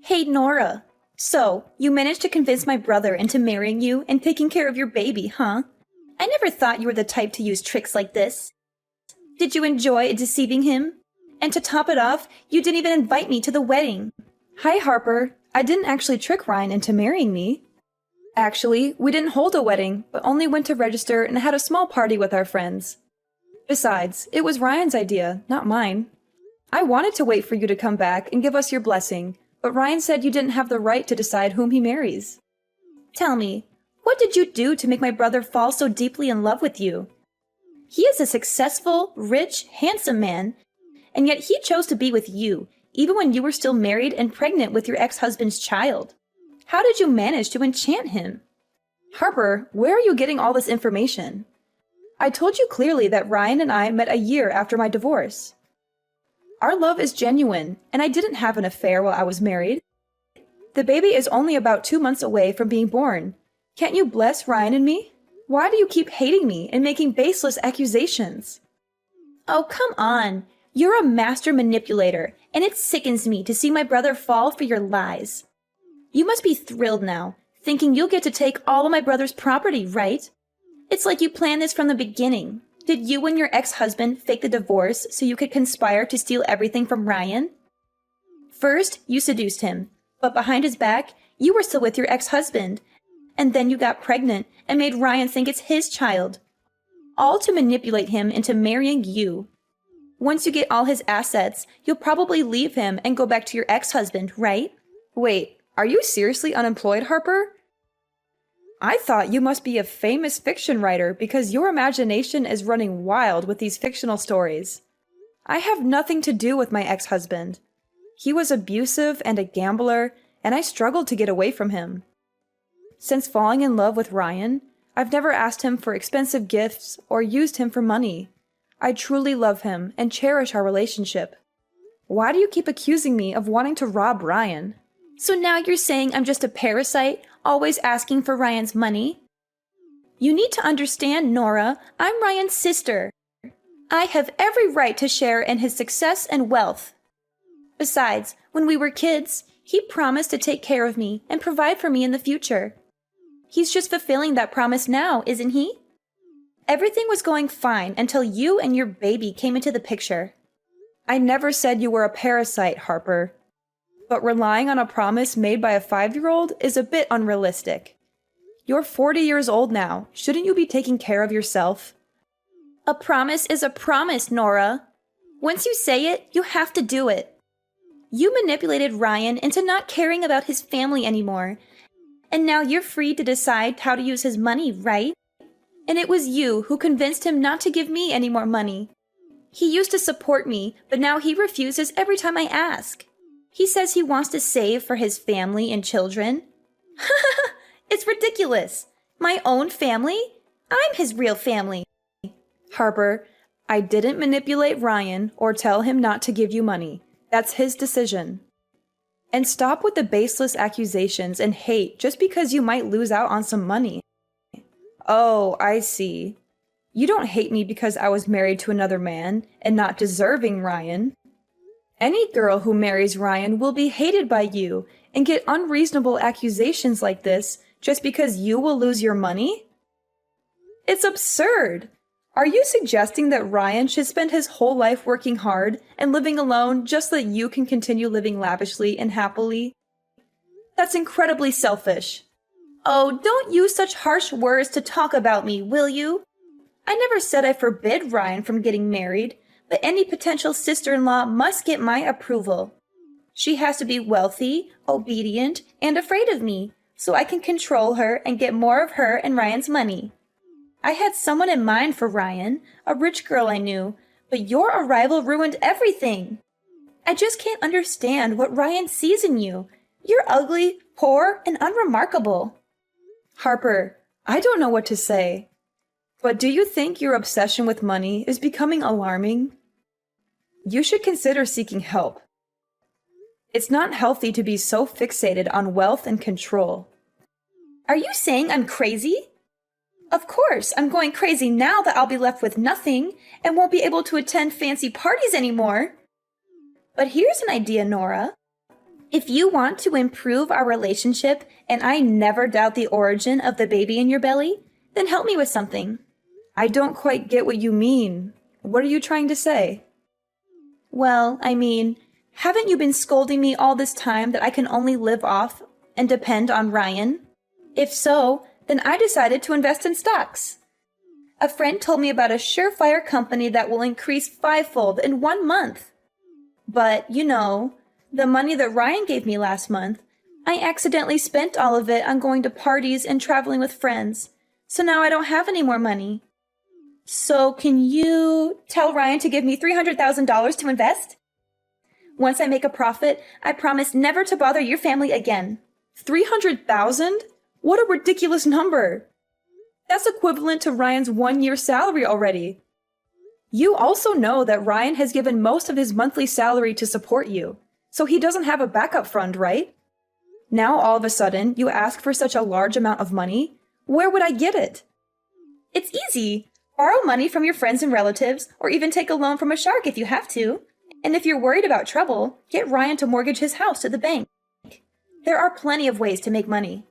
Hey, Nora. So, you managed to convince my brother into marrying you and taking care of your baby, huh? I never thought you were the type to use tricks like this. Did you enjoy deceiving him? And to top it off, you didn't even invite me to the wedding. Hi, Harper. I didn't actually trick Ryan into marrying me. Actually, we didn't hold a wedding, but only went to register and had a small party with our friends. Besides, it was Ryan's idea, not mine. I wanted to wait for you to come back and give us your blessing, but Ryan said you didn't have the right to decide whom he marries. Tell me, what did you do to make my brother fall so deeply in love with you? He is a successful, rich, handsome man, and yet he chose to be with you, even when you were still married and pregnant with your ex-husband's child. How did you manage to enchant him? Harper, where are you getting all this information? I told you clearly that Ryan and I met a year after my divorce. Our love is genuine, and I didn't have an affair while I was married. The baby is only about 2 months away from being born. Can't you bless Ryan and me? Why do you keep hating me and making baseless accusations? Oh, come on. You're a master manipulator, and it sickens me to see my brother fall for your lies. You must be thrilled now, thinking you'll get to take all of my brother's property, right? It's like you planned this from the beginning. Did you and your ex-husband fake the divorce so you could conspire to steal everything from Ryan? First, you seduced him, but behind his back, you were still with your ex-husband, and then you got pregnant and made Ryan think it's his child. All to manipulate him into marrying you. Once you get all his assets, you'll probably leave him and go back to your ex-husband, right? Wait, are you seriously unemployed, Harper? I thought you must be a famous fiction writer because your imagination is running wild with these fictional stories. I have nothing to do with my ex-husband. He was abusive and a gambler, and I struggled to get away from him. Since falling in love with Ryan, I've never asked him for expensive gifts or used him for money. I truly love him and cherish our relationship. Why do you keep accusing me of wanting to rob Ryan? So now you're saying I'm just a parasite, always asking for Ryan's money? You need to understand, Nora, I'm Ryan's sister. I have every right to share in his success and wealth. Besides, when we were kids, he promised to take care of me and provide for me in the future. He's just fulfilling that promise now, isn't he? Everything was going fine until you and your baby came into the picture. I never said you were a parasite, Harper. But relying on a promise made by a 5-year-old is a bit unrealistic. You're 40 years old now. Shouldn't you be taking care of yourself? A promise is a promise, Nora. Once you say it, you have to do it. You manipulated Ryan into not caring about his family anymore. And now you're free to decide how to use his money, right? And it was you who convinced him not to give me any more money. He used to support me, but now he refuses every time I ask. He says he wants to save for his family and children. It's ridiculous. My own family? I'm his real family. Harper, I didn't manipulate Ryan or tell him not to give you money. That's his decision. And stop with the baseless accusations and hate just because you might lose out on some money. Oh, I see. You don't hate me because I was married to another man and not deserving Ryan. Any girl who marries Ryan will be hated by you and get unreasonable accusations like this just because you will lose your money? It's absurd! Are you suggesting that Ryan should spend his whole life working hard and living alone just so that you can continue living lavishly and happily? That's incredibly selfish. Oh, don't use such harsh words to talk about me, will you? I never said I forbid Ryan from getting married. But any potential sister-in-law must get my approval. She has to be wealthy, obedient, and afraid of me, so I can control her and get more of her and Ryan's money. I had someone in mind for Ryan, a rich girl I knew, but your arrival ruined everything. I just can't understand what Ryan sees in you. You're ugly, poor, and unremarkable. Harper, I don't know what to say. But do you think your obsession with money is becoming alarming? You should consider seeking help. It's not healthy to be so fixated on wealth and control. Are you saying I'm crazy? Of course, I'm going crazy now that I'll be left with nothing and won't be able to attend fancy parties anymore. But here's an idea, Nora. If you want to improve our relationship, and I never doubt the origin of the baby in your belly, then help me with something. I don't quite get what you mean. What are you trying to say? Well, I mean, haven't you been scolding me all this time that I can only live off and depend on Ryan? If so, then I decided to invest in stocks. A friend told me about a surefire company that will increase fivefold in 1 month. But, the money that Ryan gave me last month, I accidentally spent all of it on going to parties and traveling with friends. So now I don't have any more money. So can you tell Ryan to give me $300,000 to invest? Once I make a profit, I promise never to bother your family again. 300,000? What a ridiculous number. That's equivalent to Ryan's 1-year salary already. You also know that Ryan has given most of his monthly salary to support you, so he doesn't have a backup fund, right? Now all of a sudden, you ask for such a large amount of money? Where would I get it? It's easy. Borrow money from your friends and relatives, or even take a loan from a shark if you have to. And if you're worried about trouble, get Ryan to mortgage his house to the bank. There are plenty of ways to make money.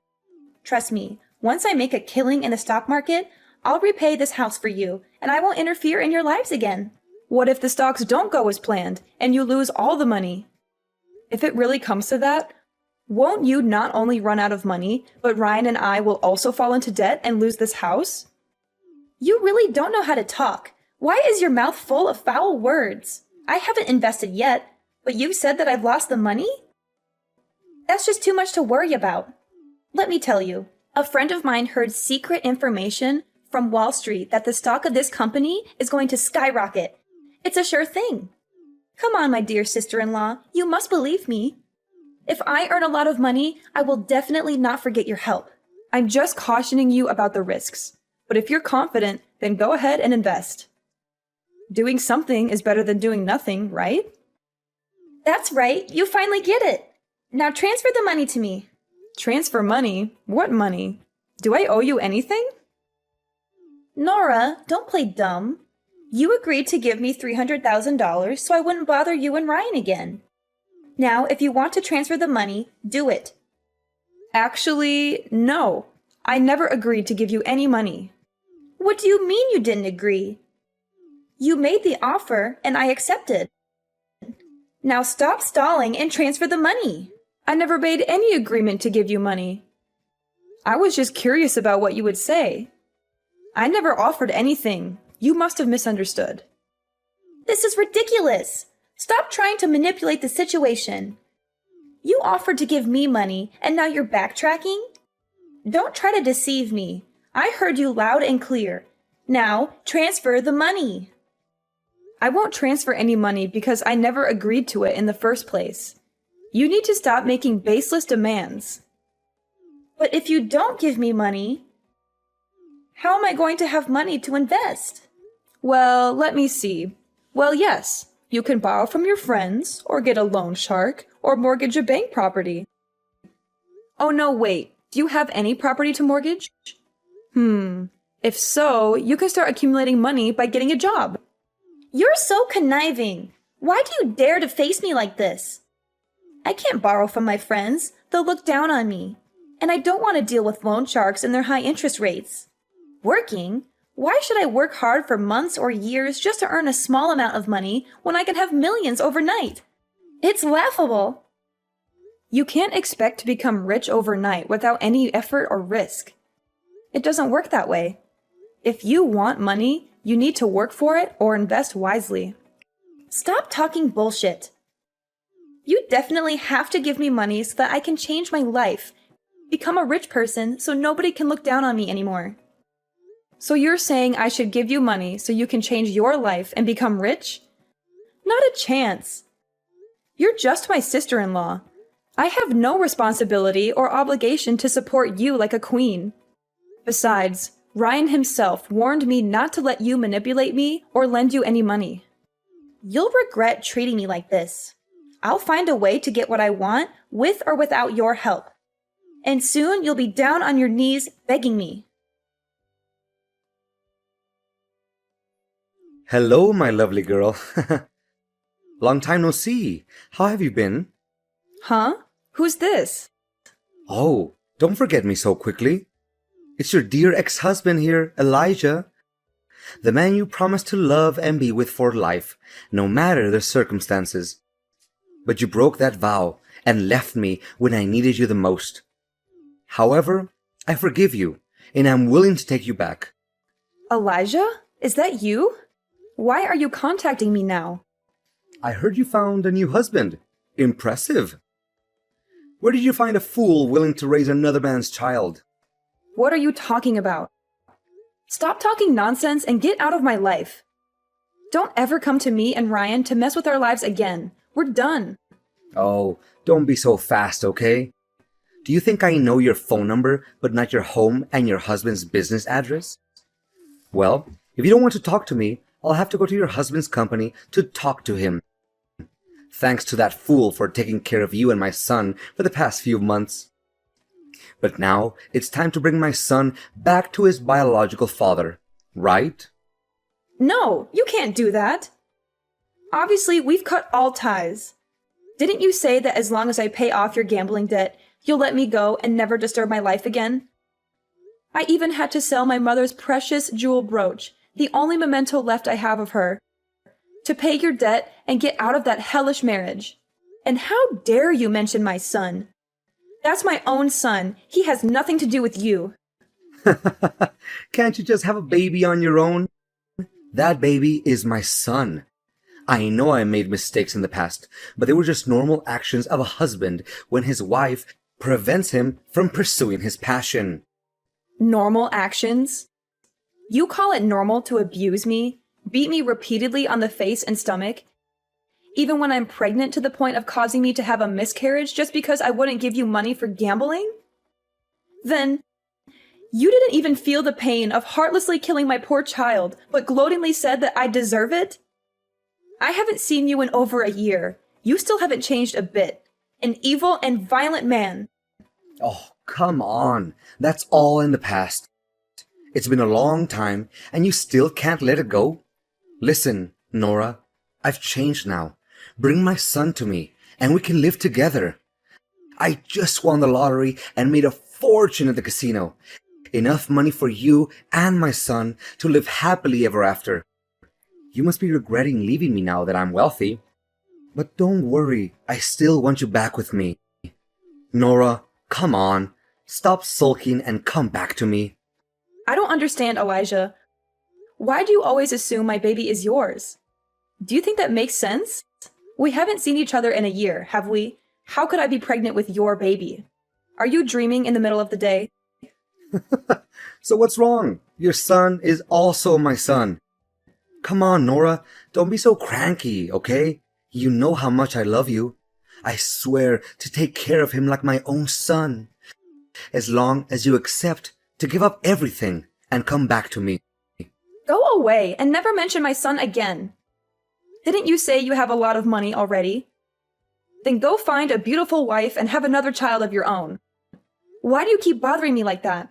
Trust me, once I make a killing in the stock market, I'll repay this house for you, and I won't interfere in your lives again. What if the stocks don't go as planned, and you lose all the money? If it really comes to that, won't you not only run out of money, but Ryan and I will also fall into debt and lose this house? You really don't know how to talk. Why is your mouth full of foul words? I haven't invested yet, but you said that I've lost the money? That's just too much to worry about. Let me tell you, a friend of mine heard secret information from Wall Street that the stock of this company is going to skyrocket. It's a sure thing. Come on, my dear sister-in-law, you must believe me. If I earn a lot of money, I will definitely not forget your help. I'm just cautioning you about the risks. But if you're confident, then go ahead and invest. Doing something is better than doing nothing, right? That's right, you finally get it. Now transfer the money to me. Transfer money? What money? Do I owe you anything? Nora, don't play dumb. You agreed to give me $300,000 so I wouldn't bother you and Ryan again. Now, if you want to transfer the money, do it. Actually, no. I never agreed to give you any money. What do you mean you didn't agree? You made the offer and I accepted. Now stop stalling and transfer the money. I never made any agreement to give you money. I was just curious about what you would say. I never offered anything. You must have misunderstood. This is ridiculous. Stop trying to manipulate the situation. You offered to give me money and now you're backtracking? Don't try to deceive me. I heard you loud and clear. Now transfer the money. I won't transfer any money because I never agreed to it in the first place. You need to stop making baseless demands. But if you don't give me money, how am I going to have money to invest? Well, let me see. Well, yes, you can borrow from your friends, or get a loan shark, or mortgage a bank property. Oh no, wait. Do you have any property to mortgage? If so, you can start accumulating money by getting a job. You're so conniving. Why do you dare to face me like this? I can't borrow from my friends. They'll look down on me. And I don't want to deal with loan sharks and their high interest rates. Working? Why should I work hard for months or years just to earn a small amount of money when I can have millions overnight? It's laughable. You can't expect to become rich overnight without any effort or risk. It doesn't work that way. If you want money, you need to work for it or invest wisely. Stop talking bullshit. You definitely have to give me money so that I can change my life, become a rich person so nobody can look down on me anymore. So you're saying I should give you money so you can change your life and become rich? Not a chance. You're just my sister-in-law. I have no responsibility or obligation to support you like a queen. Besides, Ryan himself warned me not to let you manipulate me or lend you any money. You'll regret treating me like this. I'll find a way to get what I want with or without your help. And soon you'll be down on your knees begging me. Hello, my lovely girl. Long time no see. How have you been? Huh? Who's this? Oh, don't forget me so quickly. It's your dear ex-husband here, Elijah. The man you promised to love and be with for life, no matter the circumstances. But you broke that vow and left me when I needed you the most. However, I forgive you, and I'm willing to take you back. Elijah? Is that you? Why are you contacting me now? I heard you found a new husband. Impressive. Where did you find a fool willing to raise another man's child? What are you talking about? Stop talking nonsense and get out of my life. Don't ever come to me and Ryan to mess with our lives again. We're done. Oh, don't be so fast, okay? Do you think I know your phone number, but not your home and your husband's business address? Well, if you don't want to talk to me, I'll have to go to your husband's company to talk to him. Thanks to that fool for taking care of you and my son for the past few months. But now it's time to bring my son back to his biological father, right? No, you can't do that. Obviously, we've cut all ties. Didn't you say that as long as I pay off your gambling debt, you'll let me go and never disturb my life again? I even had to sell my mother's precious jewel brooch, the only memento left I have of her, to pay your debt and get out of that hellish marriage. And how dare you mention my son? That's my own son. He has nothing to do with you. Can't you just have a baby on your own? That baby is my son. I know I made mistakes in the past, but they were just normal actions of a husband when his wife prevents him from pursuing his passion. Normal actions? You call it normal to abuse me, beat me repeatedly on the face and stomach, even when I'm pregnant to the point of causing me to have a miscarriage just because I wouldn't give you money for gambling? Then, you didn't even feel the pain of heartlessly killing my poor child, but gloatingly said that I deserve it? I haven't seen you in over a year. You still haven't changed a bit. An evil and violent man. Oh, come on. That's all in the past. It's been a long time, and you still can't let it go? Listen, Nora, I've changed now. Bring my son to me, and we can live together. I just won the lottery and made a fortune at the casino. Enough money for you and my son to live happily ever after. You must be regretting leaving me now that I'm wealthy. But don't worry, I still want you back with me. Nora, come on. Stop sulking and come back to me. I don't understand, Elijah. Why do you always assume my baby is yours? Do you think that makes sense? We haven't seen each other in a year, have we? How could I be pregnant with your baby? Are you dreaming in the middle of the day? So what's wrong? Your son is also my son. Come on, Nora. Don't be so cranky, okay? You know how much I love you. I swear to take care of him like my own son. As long as you accept to give up everything and come back to me. Go away and never mention my son again. Didn't you say you have a lot of money already? Then go find a beautiful wife and have another child of your own. Why do you keep bothering me like that?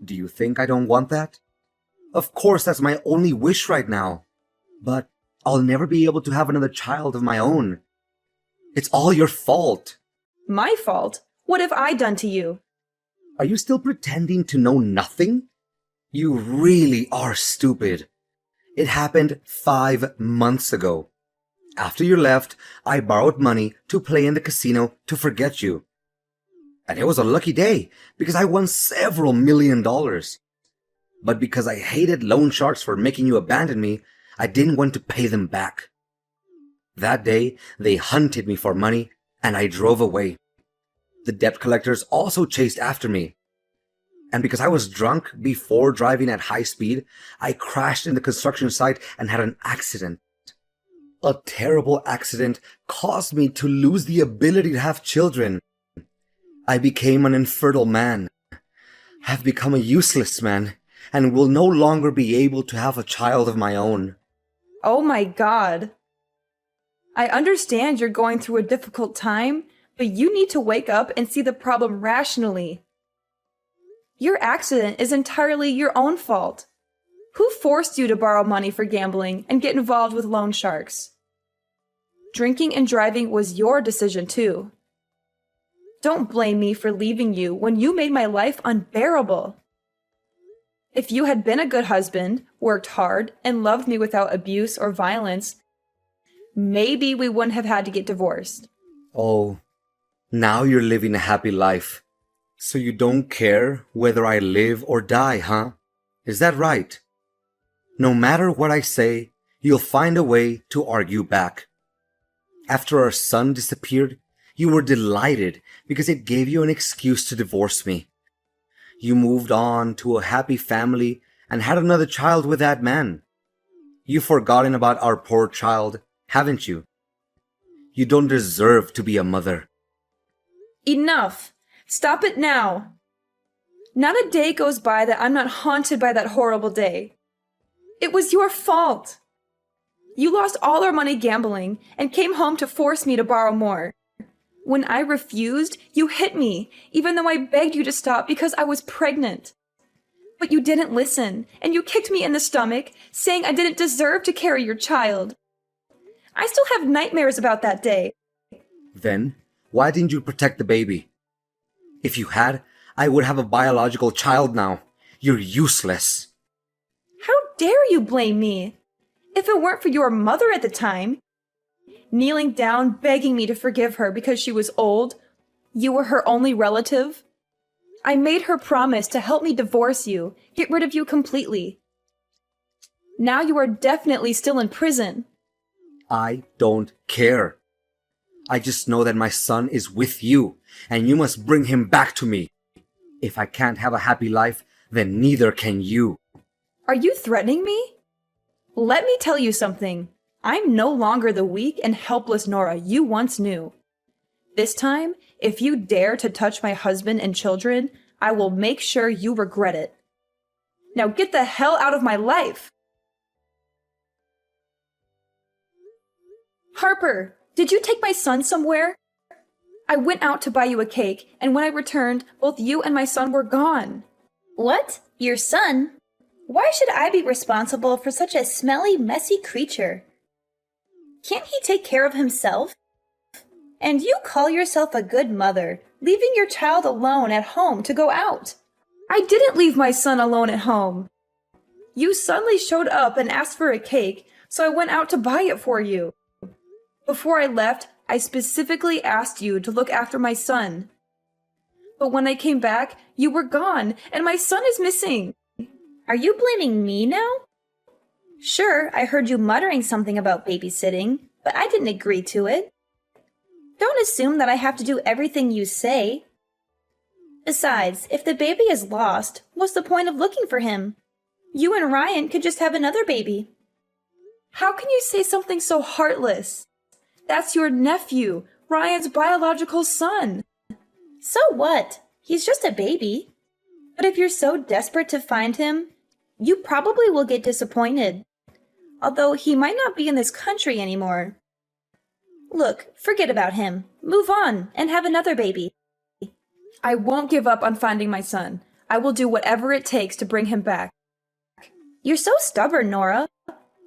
Do you think I don't want that? Of course, that's my only wish right now. But I'll never be able to have another child of my own. It's all your fault. My fault? What have I done to you? Are you still pretending to know nothing? You really are stupid. It happened 5 months ago. After you left, I borrowed money to play in the casino to forget you. And it was a lucky day because I won several $1,000,000. But because I hated loan sharks for making you abandon me, I didn't want to pay them back. That day, they hunted me for money and I drove away. The debt collectors also chased after me. And because I was drunk before driving at high speed, I crashed in the construction site and had an accident. A terrible accident caused me to lose the ability to have children. I became an infertile man. I've become a useless man and will no longer be able to have a child of my own. Oh my God. I understand you're going through a difficult time, but you need to wake up and see the problem rationally. Your accident is entirely your own fault. Who forced you to borrow money for gambling and get involved with loan sharks? Drinking and driving was your decision too. Don't blame me for leaving you when you made my life unbearable. If you had been a good husband, worked hard, and loved me without abuse or violence, maybe we wouldn't have had to get divorced. Oh, now you're living a happy life. So you don't care whether I live or die, huh? Is that right? No matter what I say, you'll find a way to argue back. After our son disappeared, you were delighted because it gave you an excuse to divorce me. You moved on to a happy family and had another child with that man. You've forgotten about our poor child, haven't you? You don't deserve to be a mother. Enough! Stop it now! Not a day goes by that I'm not haunted by that horrible day. It was your fault. You lost all our money gambling and came home to force me to borrow more. When I refused, you hit me, even though I begged you to stop because I was pregnant. But you didn't listen, and you kicked me in the stomach, saying I didn't deserve to carry your child. I still have nightmares about that day. Then, why didn't you protect the baby? If you had, I would have a biological child now. You're useless. How dare you blame me? If it weren't for your mother at the time, kneeling down begging me to forgive her because she was old, you were her only relative, I made her promise to help me divorce you, get rid of you completely. Now you are definitely still in prison. I don't care. I just know that my son is with you, and you must bring him back to me. If I can't have a happy life, then neither can you. Are you threatening me? Let me tell you something. I'm no longer the weak and helpless Nora you once knew. This time, if you dare to touch my husband and children, I will make sure you regret it. Now get the hell out of my life! Harper, did you take my son somewhere? I went out to buy you a cake, and when I returned, both you and my son were gone. What? Your son? Why should I be responsible for such a smelly, messy creature? Can't he take care of himself? And you call yourself a good mother, leaving your child alone at home to go out. I didn't leave my son alone at home. You suddenly showed up and asked for a cake, so I went out to buy it for you. Before I left, I specifically asked you to look after my son. But when I came back, you were gone, and my son is missing. Are you blaming me now? Sure, I heard you muttering something about babysitting, but I didn't agree to it. Don't assume that I have to do everything you say. Besides, if the baby is lost, what's the point of looking for him? You and Ryan could just have another baby. How can you say something so heartless? That's your nephew, Ryan's biological son. So what? He's just a baby. But if you're so desperate to find him, you probably will get disappointed. Although he might not be in this country anymore. Look, forget about him. Move on and have another baby. I won't give up on finding my son. I will do whatever it takes to bring him back. You're so stubborn, Nora.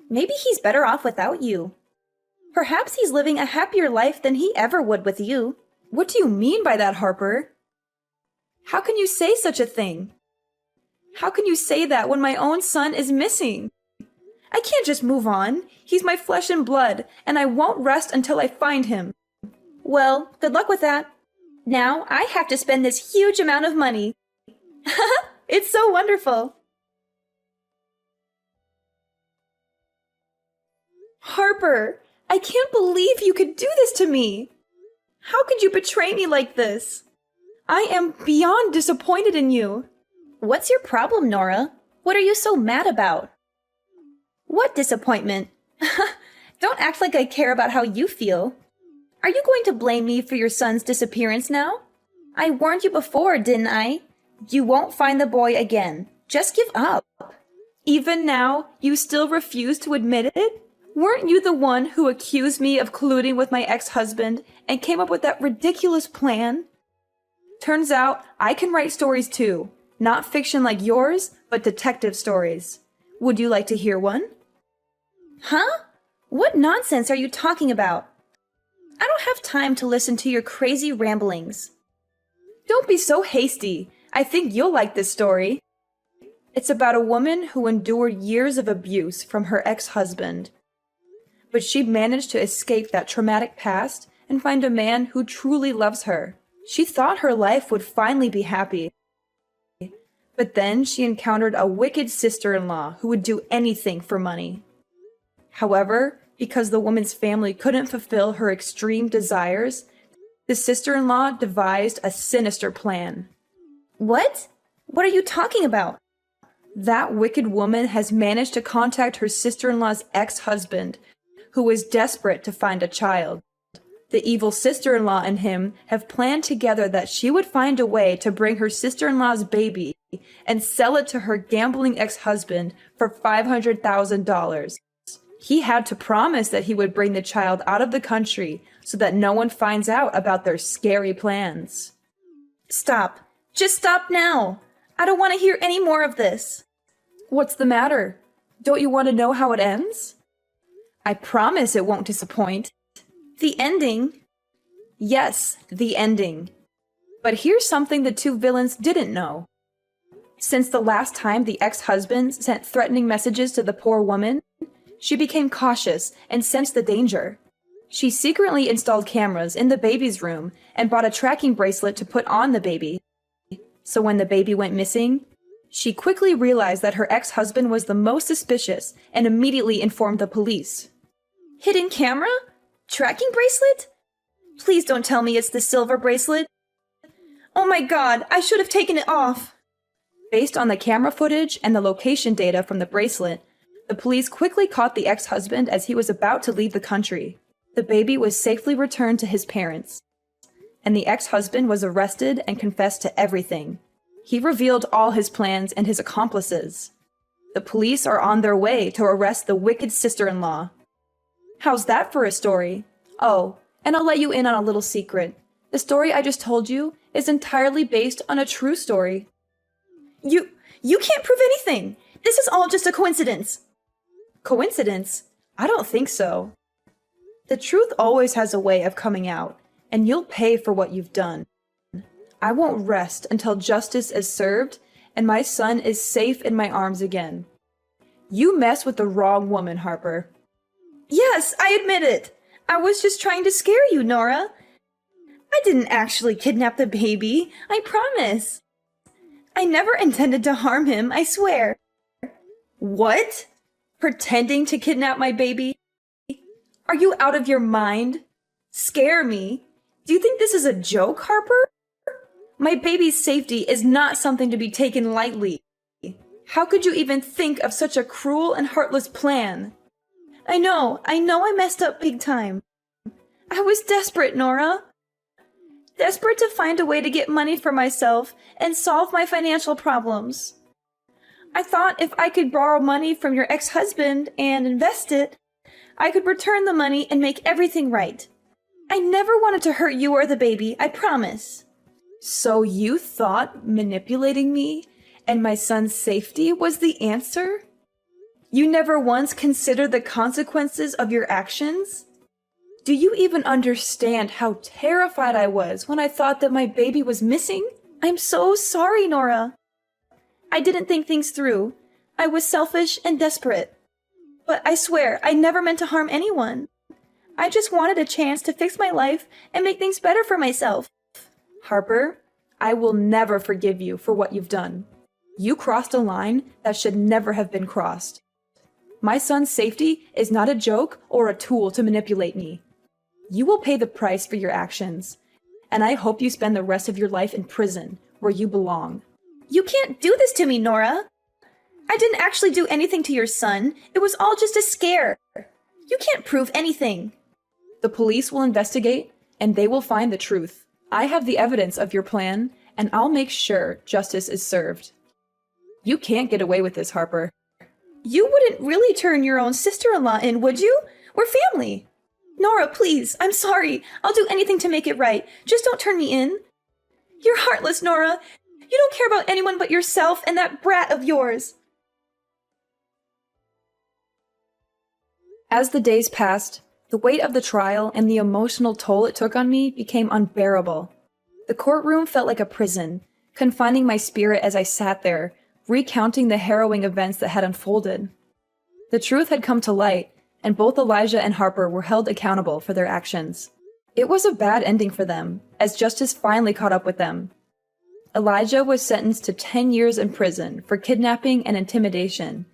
Maybe he's better off without you. Perhaps he's living a happier life than he ever would with you. What do you mean by that, Harper? How can you say such a thing? How can you say that when my own son is missing? I can't just move on. He's my flesh and blood, and I won't rest until I find him. Well, good luck with that. Now I have to spend this huge amount of money. It's so wonderful. Harper, I can't believe you could do this to me. How could you betray me like this? I am beyond disappointed in you. What's your problem, Nora? What are you so mad about? What disappointment? Don't act like I care about how you feel. Are you going to blame me for your son's disappearance now? I warned you before, didn't I? You won't find the boy again. Just give up. Even now, you still refuse to admit it? Weren't you the one who accused me of colluding with my ex-husband and came up with that ridiculous plan? Turns out, I can write stories too. Not fiction like yours, but detective stories. Would you like to hear one? Huh? What nonsense are you talking about? I don't have time to listen to your crazy ramblings. Don't be so hasty. I think you'll like this story. It's about a woman who endured years of abuse from her ex-husband. But she managed to escape that traumatic past and find a man who truly loves her. She thought her life would finally be happy. But then she encountered a wicked sister-in-law who would do anything for money. However, because the woman's family couldn't fulfill her extreme desires, the sister-in-law devised a sinister plan. What? What are you talking about? That wicked woman has managed to contact her sister-in-law's ex-husband, who is desperate to find a child. The evil sister-in-law and him have planned together that she would find a way to bring her sister-in-law's baby and sell it to her gambling ex-husband for $500,000. He had to promise that he would bring the child out of the country so that no one finds out about their scary plans. Stop. Just stop now. I don't want to hear any more of this. What's the matter? Don't you want to know how it ends? I promise it won't disappoint. The ending? Yes, the ending. But here's something the two villains didn't know. Since the last time the ex-husband sent threatening messages to the poor woman, she became cautious and sensed the danger. She secretly installed cameras in the baby's room and bought a tracking bracelet to put on the baby. So when the baby went missing, she quickly realized that her ex-husband was the most suspicious and immediately informed the police. Hidden camera? Tracking bracelet? Please don't tell me it's the silver bracelet. Oh my god, I should have taken it off. Based on the camera footage and the location data from the bracelet, the police quickly caught the ex-husband as he was about to leave the country. The baby was safely returned to his parents, and the ex-husband was arrested and confessed to everything. He revealed all his plans and his accomplices. The police are on their way to arrest the wicked sister-in-law. How's that for a story? Oh, and I'll let you in on a little secret. The story I just told you is entirely based on a true story. You can't prove anything. This is all just a coincidence. Coincidence? I don't think so. The truth always has a way of coming out, and you'll pay for what you've done. I won't rest until justice is served and my son is safe in my arms again. You mess with the wrong woman, Harper. Yes, I admit it. I was just trying to scare you, Nora. I didn't actually kidnap the baby, I promise. I never intended to harm him, I swear. What? Pretending to kidnap my baby? Are you out of your mind? Scare me? Do you think this is a joke, Harper? My baby's safety is not something to be taken lightly. How could you even think of such a cruel and heartless plan? I know I messed up big time. I was desperate, Nora. Desperate to find a way to get money for myself and solve my financial problems. I thought if I could borrow money from your ex-husband and invest it, I could return the money and make everything right. I never wanted to hurt you or the baby, I promise. So you thought manipulating me and my son's safety was the answer? You never once considered the consequences of your actions? Do you even understand how terrified I was when I thought that my baby was missing? I'm so sorry, Nora. I didn't think things through. I was selfish and desperate. But I swear, I never meant to harm anyone. I just wanted a chance to fix my life and make things better for myself. Harper, I will never forgive you for what you've done. You crossed a line that should never have been crossed. My son's safety is not a joke or a tool to manipulate me. You will pay the price for your actions, and I hope you spend the rest of your life in prison where you belong. You can't do this to me, Nora. I didn't actually do anything to your son. It was all just a scare. You can't prove anything. The police will investigate, and they will find the truth. I have the evidence of your plan, and I'll make sure justice is served. You can't get away with this, Harper. You wouldn't really turn your own sister-in-law in, would you? We're family. Nora, please, I'm sorry. I'll do anything to make it right. Just don't turn me in. You're heartless, Nora. You don't care about anyone but yourself and that brat of yours. As the days passed, the weight of the trial and the emotional toll it took on me became unbearable. The The courtroom felt like a prison, confining my spirit as I sat there, recounting the harrowing events that had unfolded. The truth had come to light, and both Elijah and Harper were held accountable for their actions. It was a bad ending for them, as justice finally caught up with them. Elijah was sentenced to 10 years in prison for kidnapping and intimidation,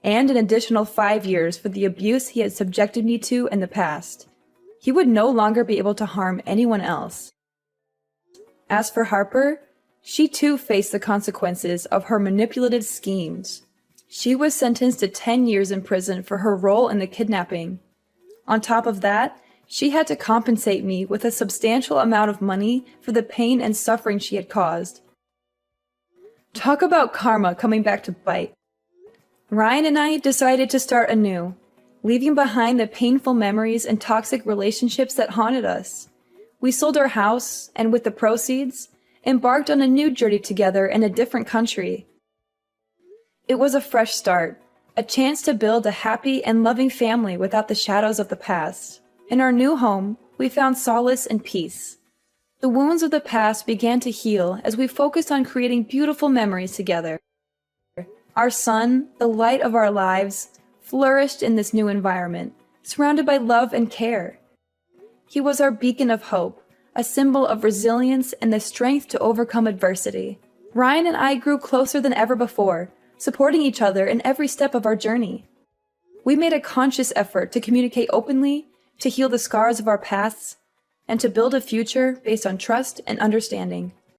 and an additional 5 years for the abuse he had subjected me to in the past. He would no longer be able to harm anyone else. As for Harper, she too faced the consequences of her manipulative schemes. She was sentenced to 10 years in prison for her role in the kidnapping. On top of that, she had to compensate me with a substantial amount of money for the pain and suffering she had caused. Talk about karma coming back to bite. Ryan and I decided to start anew, leaving behind the painful memories and toxic relationships that haunted us. We sold our house, and with the proceeds, embarked on a new journey together in a different country. It was a fresh start, a chance to build a happy and loving family without the shadows of the past. In our new home, we found solace and peace. The wounds of the past began to heal as we focused on creating beautiful memories together. Our son, the light of our lives, flourished in this new environment, surrounded by love and care. He was our beacon of hope, a symbol of resilience and the strength to overcome adversity. Ryan and I grew closer than ever before, supporting each other in every step of our journey. We made a conscious effort to communicate openly, to heal the scars of our pasts, and to build a future based on trust and understanding.